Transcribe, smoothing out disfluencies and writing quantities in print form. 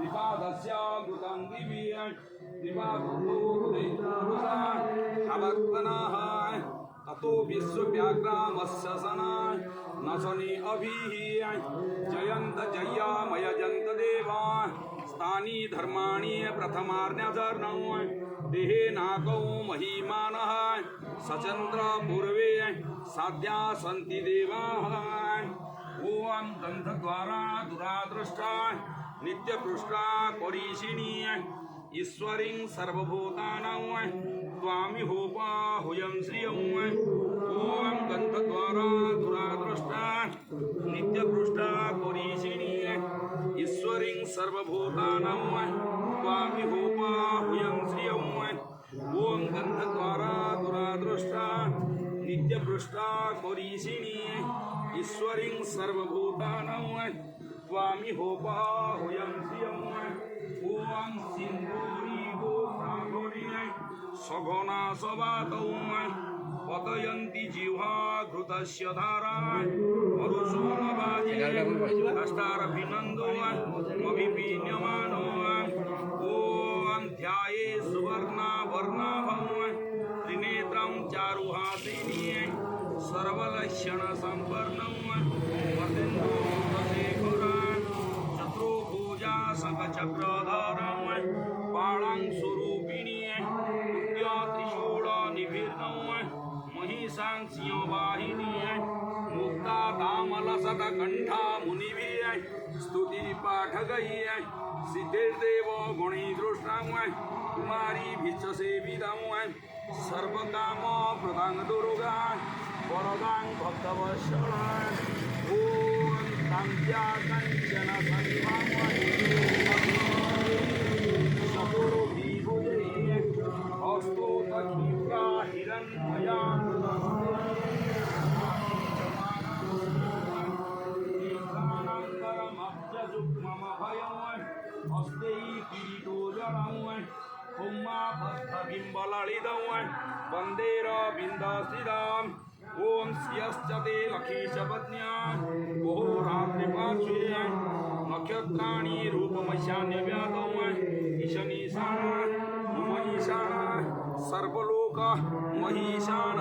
विवादस्यामृतं दिव्य विवादोदयितुरुषावत्मनः ततो विश्वव्याघ्रामस्य सनाय न शनि अभिः जयन्त जय्यामयजन्त देवा स्थानी धर्माणि प्रथमार्ण्यचरणौ देहे नाकौ महिमानः सचन्द्र पूर्वे साध्या सन्ति देवाः ओम गंधद्वारा दुरादृष्टा नित्यपृष्टा कोरीशिनी ईश्वरीं सर्वभूतानां त्वामि होपाहुयं श्रियं ओम गंधद्वारा दुरादृष्टा नित्यपृष्टा कोरीशिनी ईश्वरीं सर्वभूतानां त्वामि होपाहुयं श्रियं ओम गंधद्वारा दुरादृष्टा नित्यपृष्टा कोरीशिनी ईश्वरीं सर्वभूतानां त्वामि होपाहुयं श्रियं ओं सिंधूरीगो सागरी सघना सवातौ पतयन्ति जिह्वा घृतस्य धारा मरुसोमवाजे कष्टारभिनन्दो मभिपीन्यमानो ॐ ध्याये सुवर्णाभं त्रिनेत्रं चारुहासिनी सर्वलक्षणसम्पन्नं वसेन्दुशेखरं शत्रुभुजा शङ्खचक्रधरं पाणाङ्सुरूपिणी त्रिशूलनिभीर्णं महिषां सिंहवाहिनी मुक्ता तामलशतकण्ठा मुनिभिः स्तुतिपाठकैः सिद्धिर्देव गुणैर्दृष्टां कुमारीभिश्च सेवितां सर्वकामप्रदां दुर्गा वरदां भक्तवत्सलां ॐ कान्त्या काञ्चन सन्तुर्भिभुजैः हस्तोततीव्रा हिरण्मया हस्ते किरीटो जडं बिम्बललितं वन्देरविन्दस्थिताम् ॐ श्रियश्च ते लक्ष्मीशपत्न्या बहुरात्रिपार्श्वे नक्षत्राणि रूपमशान्यव्यातौ ईशनीशान महीशान सर्वलोक महीशान